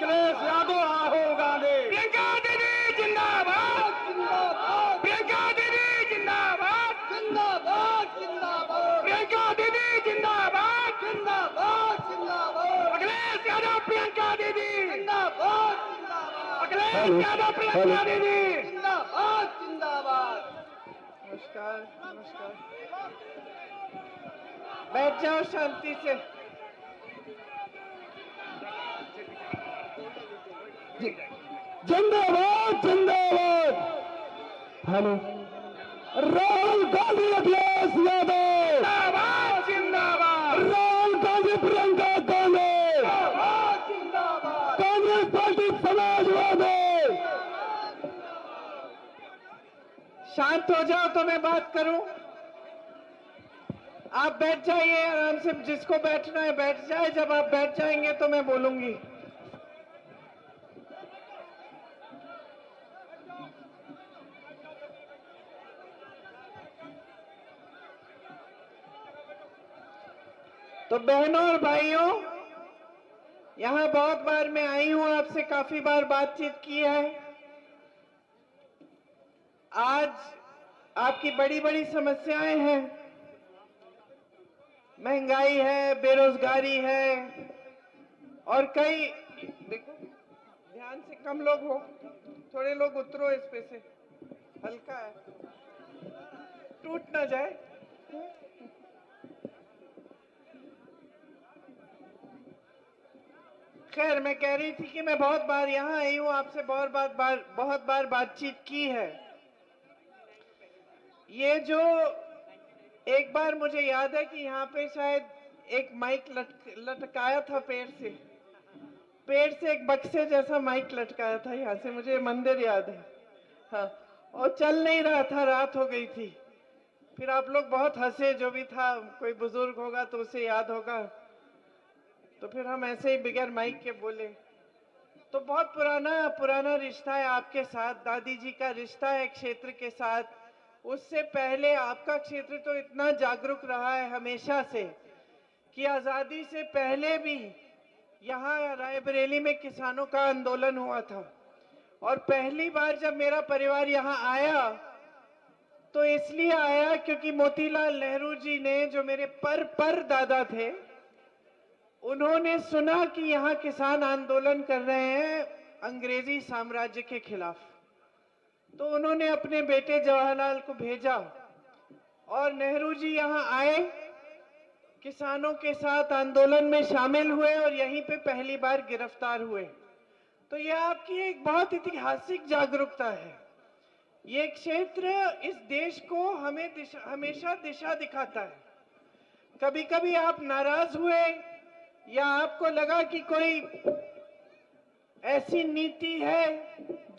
अखिलेश यादव, राहुल गांधी। प्रियंका दीदी जिंदाबाद, जिंदाबाद प्रियंका दीदी जिंदाबाद, जिंदाबाद जिंदाबाद प्रियंका दीदी जिंदाबाद, जिंदाबाद जिंदाबाद अखिलेश यादव प्रियंका दीदी, जिंदाबाद जिंदाबाद अखिलेश यादव प्रियंका दीदी। जिंदाबाद जिंदाबाद। नमस्कार नमस्कार, बैठ जाओ शांति से। जिंदाबाद जिंदाबाद। हेलो, राहुल गांधी अखिलेश यादव, जिंदाबाद जिंदाबाद, राहुल गांधी प्रियंका गांधी, जिंदाबाद जिंदाबाद कांग्रेस पार्टी समाजवादी। शांत हो जाओ तो मैं बात करूं। आप बैठ जाइए आराम से, जिसको बैठना है बैठ जाए। जब आप बैठ जाएंगे तो मैं बोलूंगी। तो बहनों और भाइयों, यहां बहुत बार मैं आई हूं, आपसे काफी बार बातचीत की है। आज आपकी बड़ी बड़ी समस्याएं हैं, महंगाई है, बेरोजगारी है और कई, देखो ध्यान से, कम लोग हो, थोड़े लोग उतरो इस पे से, हल्का है, टूट ना जाए। खैर, मैं कह रही थी कि मैं बहुत बार यहाँ आई हूँ, आपसे बहुत बार बातचीत की है। ये जो एक बार मुझे याद है कि यहाँ पे शायद एक माइक लटकाया था पेड़ से एक बक्से जैसा माइक लटकाया था यहाँ से, मुझे मंदिर याद है। हाँ, और चल नहीं रहा था, रात हो गई थी। फिर आप लोग बहुत हंसे, जो भी था, कोई बुजुर्ग होगा तो उसे याद होगा। तो फिर हम ऐसे ही बिगैर माइक के बोले। तो बहुत पुराना रिश्ता है आपके साथ, दादी जी का रिश्ता है क्षेत्र के साथ। उससे पहले आपका क्षेत्र तो इतना जागरूक रहा है हमेशा से कि आजादी से पहले भी यहाँ रायबरेली में किसानों का आंदोलन हुआ था। और पहली बार जब मेरा परिवार यहाँ आया तो इसलिए आया क्योंकि मोतीलाल नेहरू जी ने, जो मेरे पर दादा थे, उन्होंने सुना कि यहाँ किसान आंदोलन कर रहे हैं अंग्रेजी साम्राज्य के खिलाफ। तो उन्होंने अपने बेटे जवाहरलाल को भेजा और नेहरू जी यहाँ आए, किसानों के साथ आंदोलन में शामिल हुए और यहीं पे पहली बार गिरफ्तार हुए। तो यह आपकी एक बहुत ऐतिहासिक जागरूकता है। ये क्षेत्र इस देश को हमेशा दिशा दिखाता है। कभी कभी आप नाराज हुए या आपको लगा कि कोई ऐसी नीति है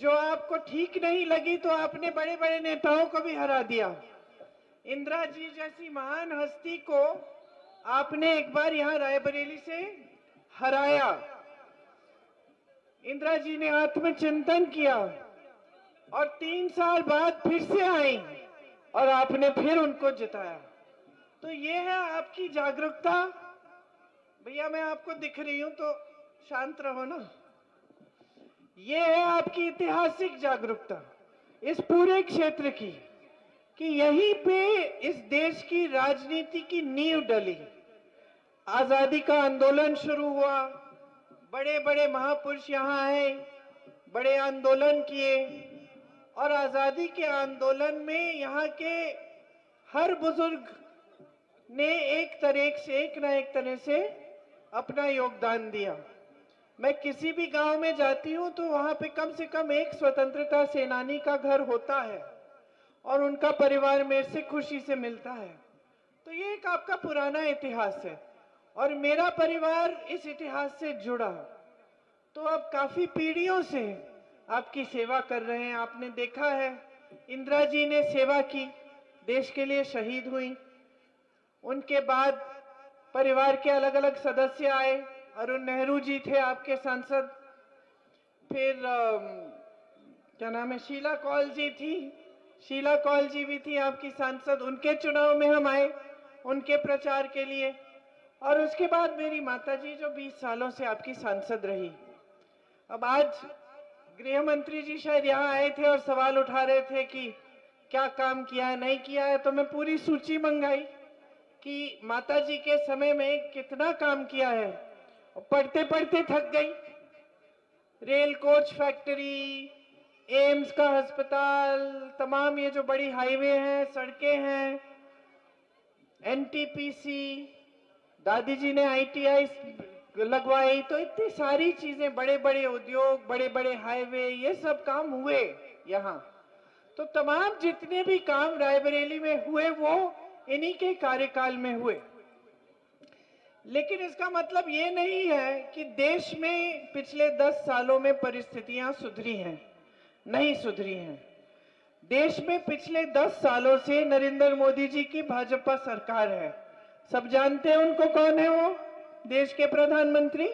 जो आपको ठीक नहीं लगी, तो आपने बड़े बड़े नेताओं को भी हरा दिया। इंदिरा जी जैसी महान हस्ती को आपने एक बार यहाँ रायबरेली से हराया। इंदिरा जी ने आत्मचिंतन किया और 3 साल बाद फिर से आई और आपने फिर उनको जिताया। तो ये है आपकी जागरूकता। भैया, मैं आपको दिख रही हूं तो शांत रहो ना। ये है आपकी ऐतिहासिक जागरूकता इस पूरे क्षेत्र की, कि यहीं पे इस देश की राजनीति की नींव डली। आजादी का आंदोलन शुरू हुआ, बड़े बड़े महापुरुष यहाँ आए, बड़े आंदोलन किए और आजादी के आंदोलन में यहाँ के हर बुजुर्ग ने एक तरह से अपना योगदान दिया। मैं किसी भी गांव में जाती हूं तो वहां पे कम से कम एक स्वतंत्रता सेनानी का घर होता है और उनका परिवार मेरे से खुशी से मिलता है। तो ये एक आपका पुराना इतिहास है और मेरा परिवार इस इतिहास से जुड़ा। तो अब काफी पीढ़ियों से आपकी सेवा कर रहे हैं। आपने देखा है, इंदिरा जी ने सेवा की, देश के लिए शहीद हुई। उनके बाद परिवार के अलग अलग सदस्य आए। अरुण नेहरू जी थे आपके सांसद, फिर क्या नाम है, शीला कौल जी थी, शीला कौल जी भी थी आपकी सांसद। उनके चुनाव में हम आए उनके प्रचार के लिए। और उसके बाद मेरी माताजी जो 20 सालों से आपकी सांसद रही। अब आज गृह मंत्री जी शायद यहाँ आए थे और सवाल उठा रहे थे कि क्या काम किया है नहीं किया है, तो मैं पूरी सूची मंगाई कि माता जी के समय में कितना काम किया है। और पढ़ते पढ़ते थक गई। रेल कोच फैक्ट्री, एम्स का अस्पताल, तमाम ये जो बड़ी हाईवे हैं, सड़कें हैं, एनटीपीसी, दादी जी ने आईटीआई लगवाई, तो इतनी सारी चीजें, बड़े बड़े उद्योग, बड़े बड़े हाईवे, ये सब काम हुए यहाँ। तो तमाम जितने भी काम रायबरेली में हुए वो इन्हीं के कार्यकाल में हुए। लेकिन इसका मतलब ये नहीं है कि देश में पिछले 10 सालों में परिस्थितियां सुधरी हैं, नहीं सुधरी हैं। देश में पिछले 10 सालों से नरेंद्र मोदी जी की भाजपा सरकार है। सब जानते हैं उनको, कौन है वो देश के प्रधानमंत्री?